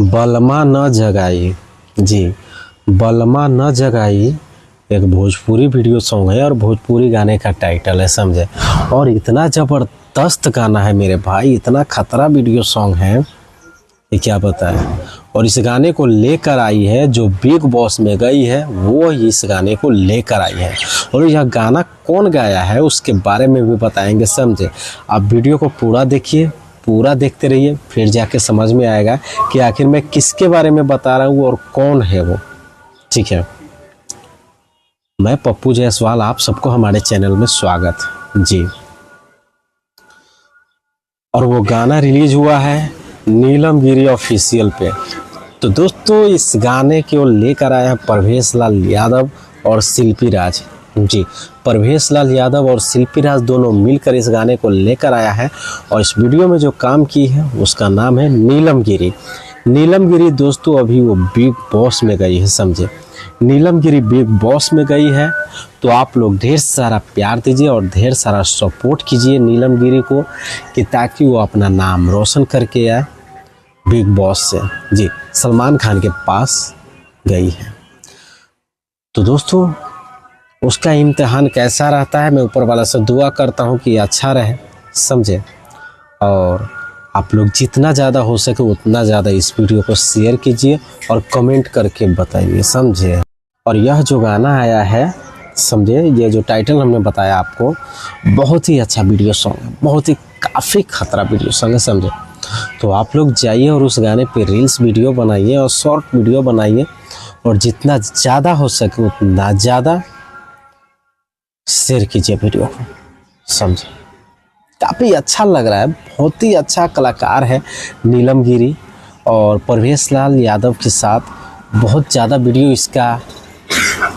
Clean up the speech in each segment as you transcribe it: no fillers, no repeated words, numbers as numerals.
बलमा न जगाई। जी, बलमा न जगाई एक भोजपुरी वीडियो सॉन्ग है और भोजपुरी गाने का टाइटल है, समझे। और इतना ज़बरदस्त गाना है मेरे भाई, इतना खतरा वीडियो सॉन्ग है ये क्या बताएं। और इस गाने को लेकर आई है जो बिग बॉस में गई है, वो ही इस गाने को लेकर आई है। और यह गाना कौन गाया है उसके बारे में भी बताएंगे, समझे। आप वीडियो को पूरा देखिए, पूरा देखते रहिए, फिर जाके समझ में आएगा कि आखिर मैं किसके बारे में बता रहा हूँ और कौन है वो। ठीक है, मैं पप्पू जायसवाल, आप सबको हमारे चैनल में स्वागत जी। और वो गाना रिलीज हुआ है नीलम गिरी ऑफिशियल पे। तो दोस्तों इस गाने को लेकर आए हैं प्रवेश लाल यादव और शिल्पी राज जी। प्रवेश लाल यादव और शिल्पी राज दोनों मिलकर इस गाने को लेकर आया है। और इस वीडियो में जो काम की है उसका नाम है नीलम गिरी। नीलम गिरी दोस्तों अभी वो बिग बॉस में गई है, समझे। नीलम गिरी बिग बॉस में गई है, तो आप लोग ढेर सारा प्यार दीजिए और ढेर सारा सपोर्ट कीजिए नीलम गिरी को, कि ताकि वो अपना नाम रोशन करके आए बिग बॉस से जी। सलमान खान के पास गई है, तो दोस्तों उसका इम्तिहान कैसा रहता है मैं ऊपर वाला से दुआ करता हूँ कि अच्छा रहे, समझे। और आप लोग जितना ज़्यादा हो सके उतना ज़्यादा इस वीडियो को शेयर कीजिए और कमेंट करके बताइए, समझे। और यह जो गाना आया है, समझे, ये जो टाइटल हमने बताया आपको, बहुत ही अच्छा वीडियो सॉन्ग है, बहुत ही काफ़ी खतरा वीडियो सॉन्ग है, समझे। तो आप लोग जाइए और उस गाने पे रील्स वीडियो बनाइए और शॉर्ट वीडियो बनाइए, और जितना ज़्यादा हो सके उतना ज़्यादा शेयर कीजिए वीडियो को, समझे। काफ़ी अच्छा लग रहा है, बहुत ही अच्छा कलाकार है नीलम गिरी, और प्रवेश लाल यादव के साथ बहुत ज़्यादा वीडियो इसका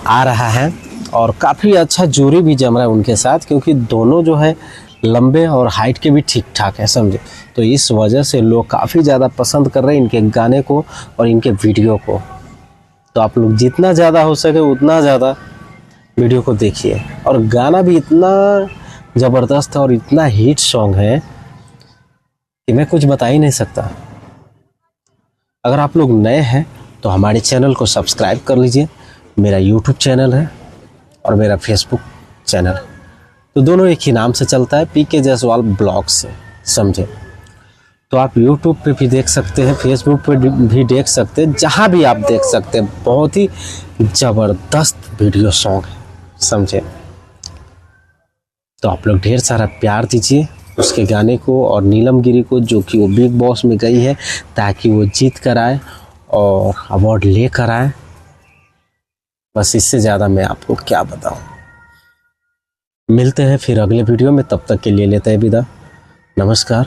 आ रहा है। और काफ़ी अच्छा जोड़ी भी जम रहा है उनके साथ, क्योंकि दोनों जो है लंबे और हाइट के भी ठीक ठाक है, समझे। तो इस वजह से लोग काफ़ी ज़्यादा पसंद कर रहे हैं इनके गाने को और इनके वीडियो को। तो आप लोग जितना ज़्यादा हो सके उतना ज़्यादा वीडियो को देखिए। और गाना भी इतना ज़बरदस्त है और इतना हिट सॉन्ग है कि मैं कुछ बता ही नहीं सकता। अगर आप लोग नए हैं तो हमारे चैनल को सब्सक्राइब कर लीजिए। मेरा यूट्यूब चैनल है और मेरा फेसबुक चैनल है, तो दोनों एक ही नाम से चलता है, पीके जायसवाल ब्लॉग से, समझे। तो आप यूट्यूब पे भी देख सकते हैं, फेसबुक पे भी देख सकते हैं, जहाँ भी आप देख सकते हैं। बहुत ही ज़बरदस्त वीडियो सॉन्ग है, समझे। तो आप लोग ढेर सारा प्यार दीजिए उसके गाने को और नीलम गिरी को, जो कि वो बिग बॉस में गई है, ताकि वो जीत कर आए और अवार्ड लेकर आए। बस इससे ज़्यादा मैं आपको क्या बताऊं। मिलते हैं फिर अगले वीडियो में, तब तक के लिए लेते हैं विदा। नमस्कार।